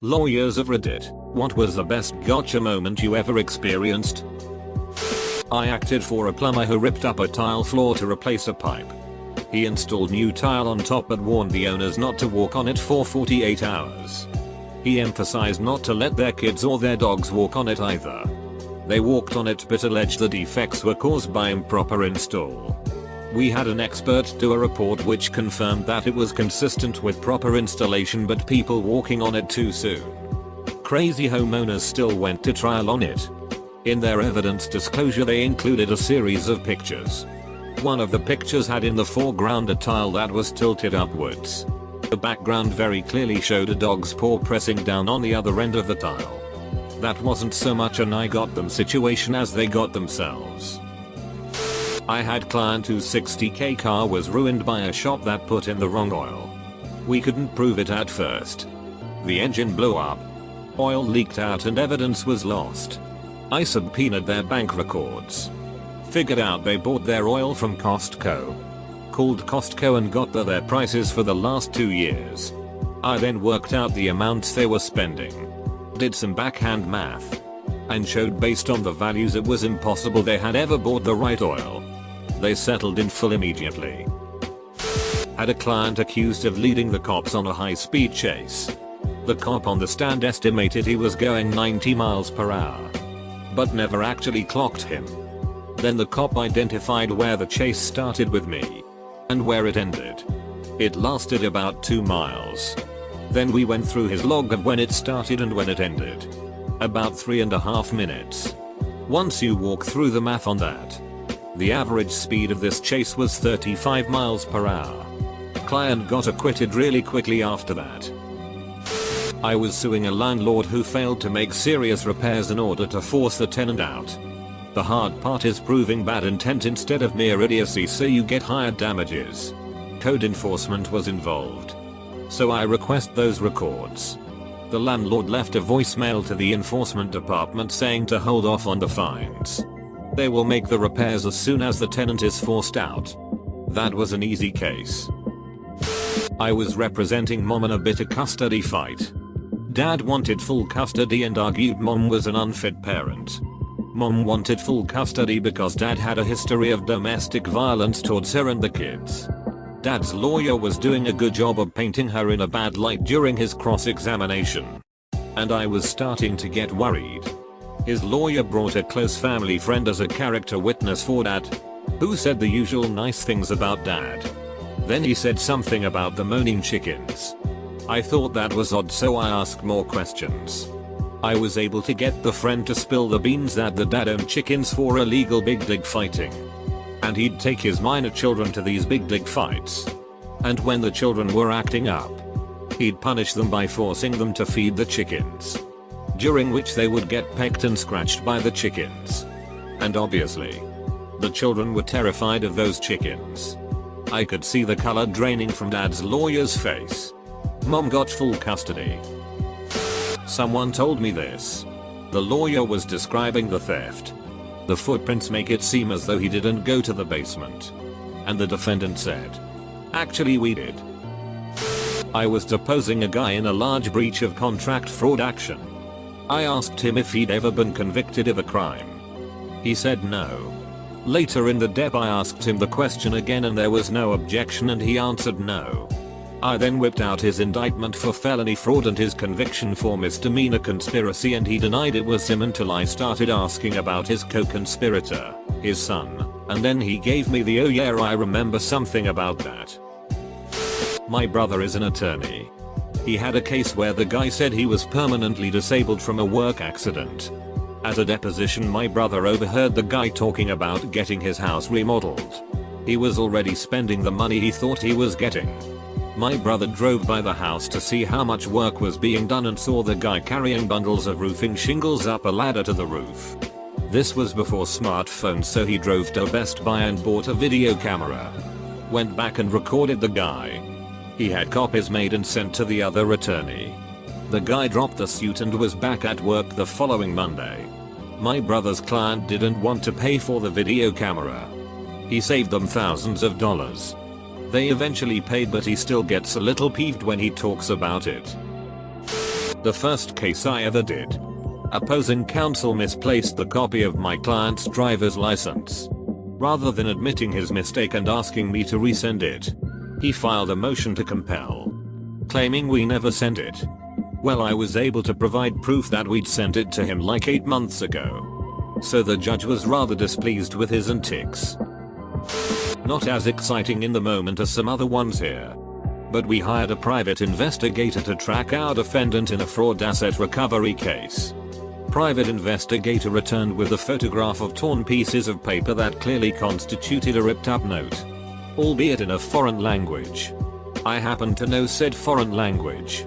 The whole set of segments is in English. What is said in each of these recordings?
Lawyers of Reddit, what was the best gotcha moment you ever experienced? I acted for a plumber who ripped up a tile floor to replace a pipe. He installed new tile on top but warned the owners not to walk on it for 48 hours. He emphasized not to let their kids or their dogs walk on it either. They walked on it but alleged the defects were caused by improper install. We had an expert do a report which confirmed that it was consistent with proper installation but people walking on it too soon. Crazy homeowners still went to trial on it. In their evidence disclosure they included a series of pictures. One of the pictures had in the foreground a tile that was tilted upwards. The background very clearly showed a dog's paw pressing down on the other end of the tile. That wasn't so much an I got them situation as they got themselves. I had client whose $60K car was ruined by a shop that put in the wrong oil. We couldn't prove it at first. The engine blew up. Oil leaked out and evidence was lost. I subpoenaed their bank records. Figured out they bought their oil from Costco. Called Costco and got their prices for the last 2 years. I then worked out the amounts they were spending. Did some backhand math. And showed based on the values it was impossible they had ever bought the right oil. They settled in full immediately. Had a client accused of leading the cops on a high-speed chase. The cop on the stand estimated he was going 90 miles per hour. But never actually clocked him. Then the cop identified where the chase started with me. And where it ended. It lasted about 2 miles. Then we went through his log of when it started and when it ended. About 3.5 minutes. Once you walk through the math on that. The average speed of this chase was 35 miles per hour. Client got acquitted really quickly after that. I was suing a landlord who failed to make serious repairs in order to force the tenant out. The hard part is proving bad intent instead of mere idiocy, so you get higher damages. Code enforcement was involved. So I request those records. The landlord left a voicemail to the enforcement department saying to hold off on the fines. They will make the repairs as soon as the tenant is forced out. That was an easy case. I was representing mom in a bitter custody fight. Dad wanted full custody and argued mom was an unfit parent. Mom wanted full custody because dad had a history of domestic violence towards her and the kids. Dad's lawyer was doing a good job of painting her in a bad light during his cross-examination. And I was starting to get worried. His lawyer brought a close family friend as a character witness for dad, who said the usual nice things about dad. Then he said something about the moaning chickens. I thought that was odd, so I asked more questions. I was able to get the friend to spill the beans that the dad owned chickens for illegal big dig fighting. And he'd take his minor children to these big dig fights. And when the children were acting up, he'd punish them by forcing them to feed the chickens. During which they would get pecked and scratched by the chickens. And obviously, the children were terrified of those chickens. I could see the color draining from dad's lawyer's face. Mom got full custody. Someone told me this. The lawyer was describing the theft. The footprints make it seem as though he didn't go to the basement. And the defendant said, actually we did. I was deposing a guy in a large breach of contract fraud action. I asked him if he'd ever been convicted of a crime. He said no. Later in the dep I asked him the question again and there was no objection and he answered no. I then whipped out his indictment for felony fraud and his conviction for misdemeanor conspiracy and he denied it was him until I started asking about his co-conspirator, his son, and then he gave me the oh yeah I remember something about that. My brother is an attorney. He had a case where the guy said he was permanently disabled from a work accident. At a deposition my brother overheard the guy talking about getting his house remodeled. He was already spending the money he thought he was getting. My brother drove by the house to see how much work was being done and saw the guy carrying bundles of roofing shingles up a ladder to the roof. This was before smartphones, so he drove to Best Buy and bought a video camera. Went back and recorded the guy. He had copies made and sent to the other attorney. The guy dropped the suit and was back at work the following Monday. My brother's client didn't want to pay for the video camera. He saved them thousands of dollars. They eventually paid, but he still gets a little peeved when he talks about it. The first case I ever did. Opposing counsel misplaced the copy of my client's driver's license. Rather than admitting his mistake and asking me to resend it, he filed a motion to compel, claiming we never sent it. Well, I was able to provide proof that we'd sent it to him like 8 months ago. So the judge was rather displeased with his antics. Not as exciting in the moment as some other ones here. But we hired a private investigator to track our defendant in a fraud asset recovery case. Private investigator returned with a photograph of torn pieces of paper that clearly constituted a ripped up note, albeit in a foreign language. I happened to know said foreign language,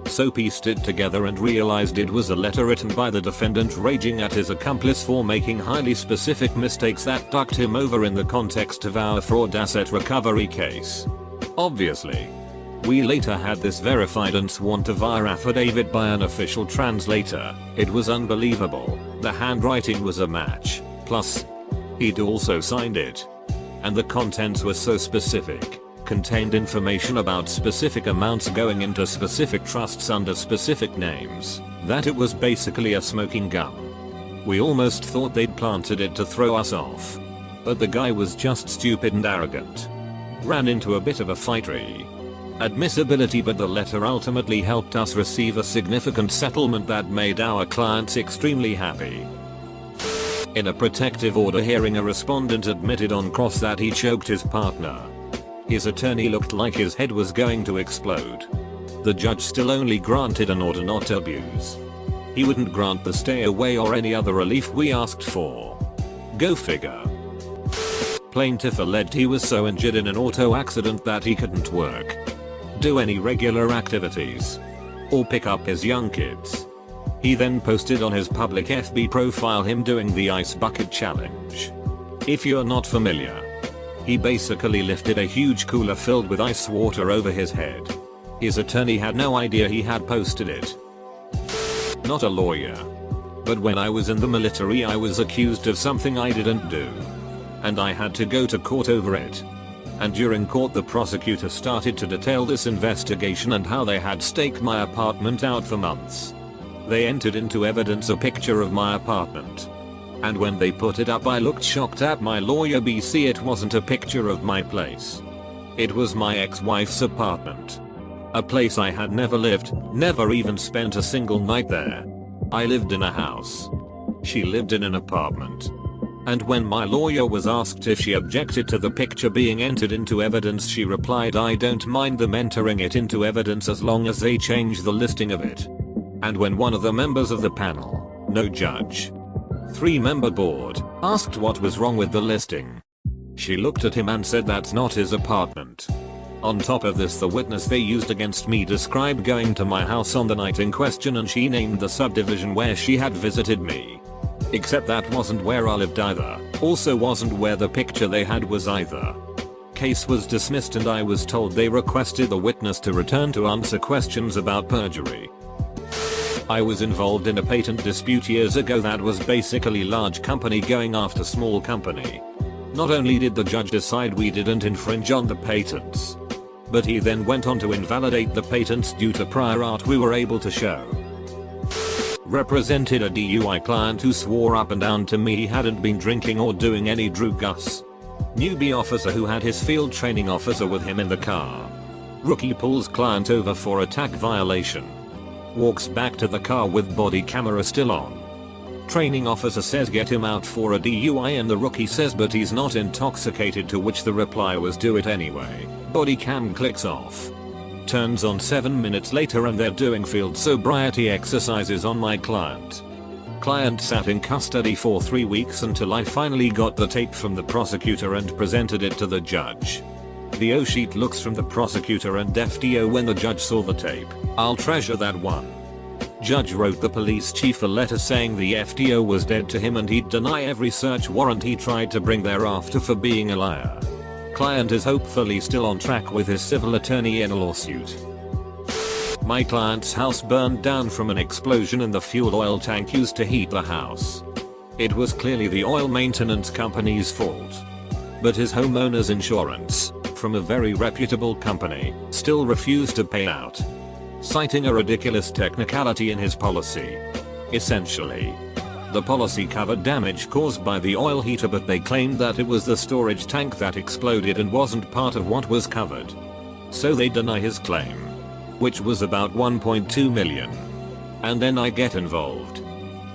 so pieced it together and realized it was a letter written by the defendant raging at his accomplice for making highly specific mistakes that ducked him over in the context of our fraud asset recovery case. Obviously. We later had this verified and sworn to via affidavit by an official translator. It was unbelievable. The handwriting was a match. Plus, he'd also signed it. And the contents were so specific. Contained information about specific amounts going into specific trusts under specific names, that it was basically a smoking gun. We almost thought they'd planted it to throw us off. But the guy was just stupid and arrogant. Ran into a bit of a fight-y admissibility, but the letter ultimately helped us receive a significant settlement that made our clients extremely happy. In a protective order hearing, a respondent admitted on cross that he choked his partner. His attorney looked like his head was going to explode. The judge still only granted an order not to abuse. He wouldn't grant the stay away or any other relief we asked for. Go figure. Plaintiff alleged he was so injured in an auto accident that he couldn't work, do any regular activities, or pick up his young kids. He then posted on his public FB profile him doing the ice bucket challenge. If you're not familiar, he basically lifted a huge cooler filled with ice water over his head. His attorney had no idea he had posted it. Not a lawyer. But when I was in the military I was accused of something I didn't do. And I had to go to court over it. And during court the prosecutor started to detail this investigation and how they had staked my apartment out for months. They entered into evidence a picture of my apartment. And when they put it up I looked shocked at my lawyer. BC, it wasn't a picture of my place. It was my ex-wife's apartment. A place I had never lived, never even spent a single night there. I lived in a house. She lived in an apartment. And when my lawyer was asked if she objected to the picture being entered into evidence, she replied, I don't mind them entering it into evidence as long as they change the listing of it. And when one of the members of the panel, no judge, 3-member board, asked what was wrong with the listing, she looked at him and said that's not his apartment. On top of this, the witness they used against me described going to my house on the night in question and she named the subdivision where she had visited me. Except that wasn't where I lived either, also wasn't where the picture they had was either. Case was dismissed and I was told they requested the witness to return to answer questions about perjury. I was involved in a patent dispute years ago that was basically large company going after small company. Not only did the judge decide we didn't infringe on the patents, but he then went on to invalidate the patents due to prior art we were able to show. Represented a DUI client who swore up and down to me he hadn't been drinking or doing any drugs. Newbie officer who had his field training officer with him in the car. Rookie pulls client over for attack violation. Walks back to the car with body camera still on. Training officer says get him out for a DUI and the rookie says but he's not intoxicated, to which the reply was do it anyway. Body cam clicks off. Turns on 7 minutes later and they're doing field sobriety exercises on my client. Client sat in custody for 3 weeks until I finally got the tape from the prosecutor and presented it to the judge. The O sheet looks from the prosecutor and FDO when the judge saw the tape. I'll treasure that one. Judge wrote the police chief a letter saying the FDO was dead to him and he'd deny every search warrant he tried to bring thereafter for being a liar. Client is hopefully still on track with his civil attorney in a lawsuit. My client's house burned down from an explosion in the fuel oil tank used to heat the house. It was clearly the oil maintenance company's fault. But his homeowner's insurance, from a very reputable company, still refused to pay out. citing a ridiculous technicality in his policy. Essentially, the policy covered damage caused by the oil heater, but they claimed that it was the storage tank that exploded and wasn't part of what was covered. So they deny his claim, which was about 1.2 million. And then I get involved.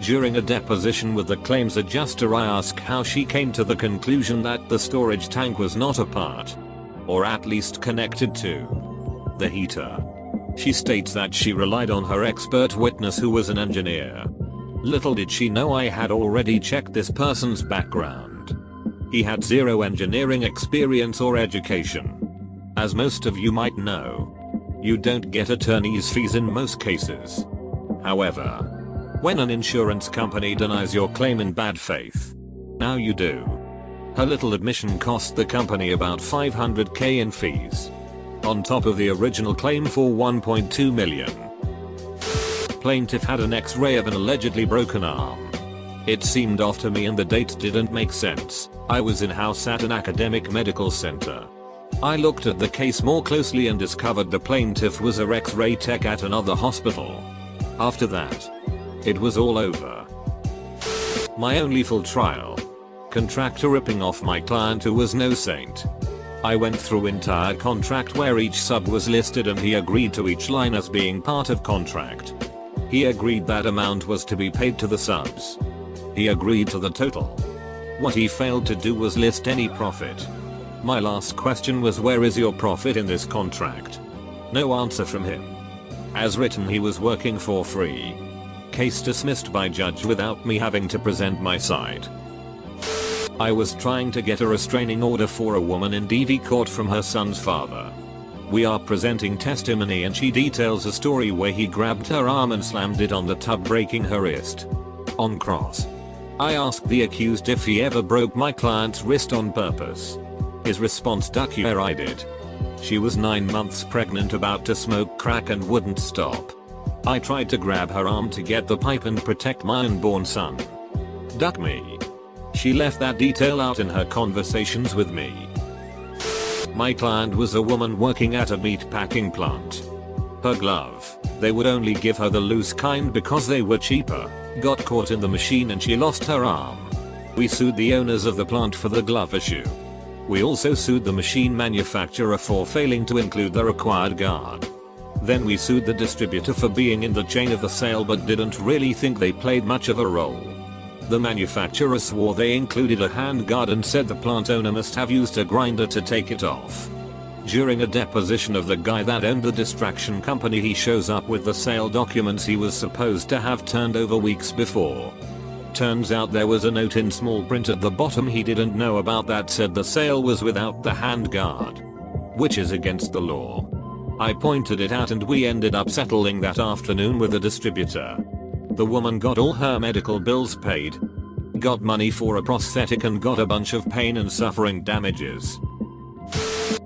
During a deposition with the claims adjuster, I ask how she came to the conclusion that the storage tank was not a part, or at least connected to, the heater. She states that she relied on her expert witness who was an engineer. Little did she know I had already checked this person's background. He had zero engineering experience or education. As most of you might know, you don't get attorney's fees in most cases. However, when an insurance company denies your claim in bad faith, now you do. Her little admission cost the company about $500K in fees, on top of the original claim for $1.2 million. Plaintiff had an X-ray of an allegedly broken arm. It seemed off to me and the date didn't make sense. I was in-house at an academic medical center. I looked at the case more closely and discovered the plaintiff was a X-ray tech at another hospital. After that, it was all over. My only full trial. Contractor ripping off my client who was no saint. I went through entire contract where each sub was listed and he agreed to each line as being part of contract. He agreed that amount was to be paid to the subs. He agreed to the total. What he failed to do was list any profit. My last question was, where is your profit in this contract? No answer from him. As written, he was working for free. Case dismissed by judge without me having to present my side. I was trying to get a restraining order for a woman in DV court from her son's father. We are presenting testimony and she details a story where he grabbed her arm and slammed it on the tub, breaking her wrist. On cross, I asked the accused if he ever broke my client's wrist on purpose. His response, "Duck, yeah, I did. She was 9 months pregnant, about to smoke crack and wouldn't stop. I tried to grab her arm to get the pipe and protect my unborn son. Duck me." She left that detail out in her conversations with me. My client was a woman working at a meat packing plant. Her glove, they would only give her the loose kind because they were cheaper, got caught in the machine and she lost her arm. We sued the owners of the plant for the glove issue. We also sued the machine manufacturer for failing to include the required guard. Then we sued the distributor for being in the chain of the sale but didn't really think they played much of a role. The manufacturer swore they included a hand guard and said the plant owner must have used a grinder to take it off. During a deposition of the guy that owned the distraction company, he shows up with the sale documents he was supposed to have turned over weeks before. Turns out there was a note in small print at the bottom he didn't know about that said the sale was without the hand guard, which is against the law. I pointed it out and we ended up settling that afternoon with the distributor. The woman got all her medical bills paid, got money for a prosthetic and got a bunch of pain and suffering damages.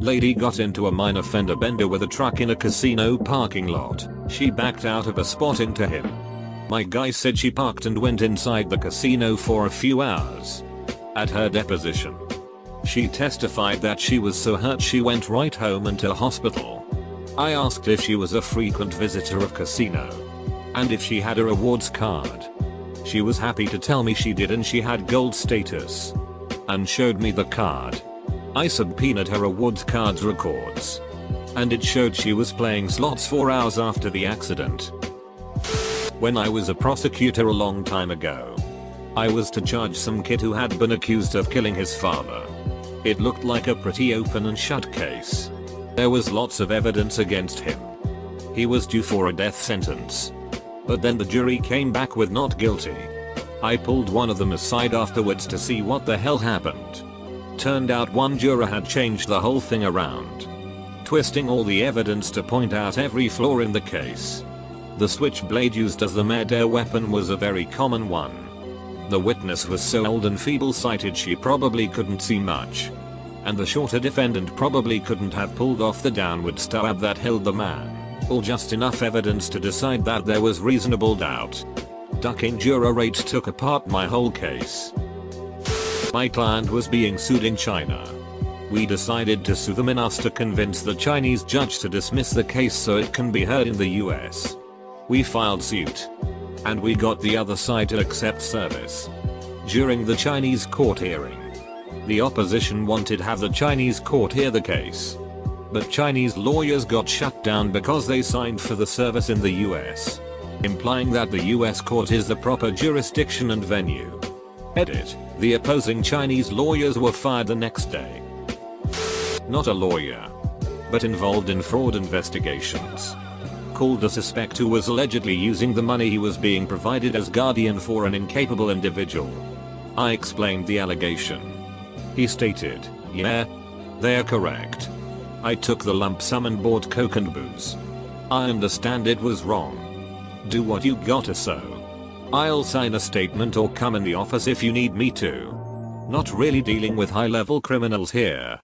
Lady got into a minor fender bender with a truck in a casino parking lot. She backed out of a spot into him. My guy said she parked and went inside the casino for a few hours. At her deposition, she testified that she was so hurt she went right home and to a hospital. I asked if she was a frequent visitor of casino and if she had a rewards card. She was happy to tell me she did and she had gold status, and showed me the card. I subpoenaed her rewards card's records, and it showed she was playing slots 4 hours after the accident. When I was a prosecutor a long time ago, I was to charge some kid who had been accused of killing his father. It looked like a pretty open and shut case. There was lots of evidence against him. He was due for a death sentence. But then the jury came back with not guilty. I pulled one of them aside afterwards to see what the hell happened. Turned out one juror had changed the whole thing around, twisting all the evidence to point out every flaw in the case. The switchblade used as the murder weapon was a very common one. The witness was so old and feeble-sighted she probably couldn't see much. And the shorter defendant probably couldn't have pulled off the downward stab that held the man. Or just enough evidence to decide that there was reasonable doubt. Ducking juror rates took apart my whole case. My client was being sued in China. We decided to sue them in us to convince the Chinese judge to dismiss the case so it can be heard in the US. We filed suit. And we got the other side to accept service. During the Chinese court hearing, the opposition wanted to have the Chinese court hear the case. But Chinese lawyers got shut down because they signed for the service in the US, implying that the US court is the proper jurisdiction and venue. Edit. The opposing Chinese lawyers were fired the next day. Not a lawyer, but involved in fraud investigations. Called a suspect who was allegedly using the money he was being provided as guardian for an incapable individual. I explained the allegation. He stated, "Yeah, they are correct. I took the lump sum and bought coke and booze. I understand it was wrong. Do what you gotta so. I'll sign a statement or come in the office if you need me to. Not really dealing with high-level criminals here."